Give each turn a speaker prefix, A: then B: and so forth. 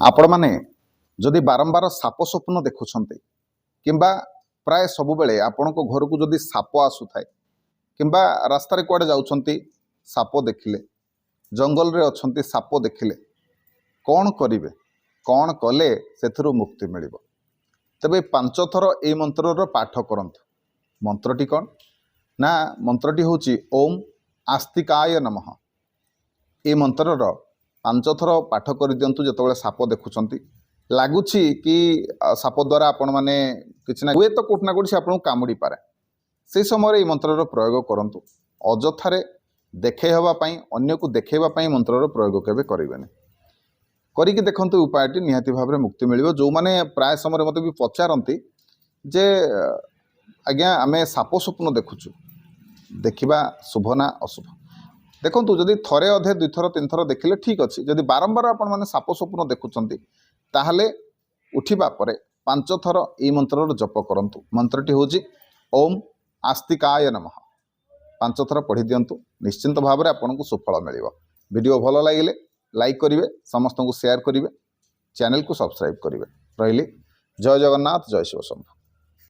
A: आपण माने जदि बारंबार साप स्वप्न देखुंट किंबा प्राय सबुबले आपण घर को जदि साप आसु थाए किंबा रास्तार कुआडे जाउछंती साप देखिले जंगल रे अछंती साप देखिले कौन करिवे कौन कले सेथुरु मुक्ति मिलिबो। तबे 5 थर ए मंत्रर पाठ करंतु। मंत्रटी कौन ना मंत्रटी होची ओम आस्तिकाय नमः। ए मंत्रर 5 थर पाठ कर दियंतु। जेतबेले साप देखुचंती लागुछि कि साप द्वारा आपण माने किछि ना हुए तो कोठ ना कोठी से आपन कामुडी पारे से समय ए मंत्रर प्रयोग करंतु। अजथारे देखे हवा पई अन्य को देखेबा पई मंत्रर प्रयोग केबे करिवेनी। करिकि देखंतु उपायटी निहाती भाबरे मुक्ति मिलिबो। जो माने प्राय समय मते भी पचारंती जे आज्ञा आमे साप स्वप्न देखुछु देखिबा शुभ ना अशुभ। देखंतु जदि थरे अधे 2 थर 3 थर देखिले ठीक अछि। जदि बारंबार आपण माने साप स्वप्न देखुचंती ताहले उठिबा परे 5 थर ए मंत्रर जप करंतु। मंत्रटी होची ओम आस्तिकाय नमः। 5 थर पढ़ी दियंतु। निश्चिंत भाबरे आपनकु सुफल मिलिबो। वीडियो भलो लागिले लाइक करिवे, समस्त को शेयर करिवे, चैनल को सब्सक्राइब करिवे। रहिली जय जगन्नाथ, जय शिव शंभु।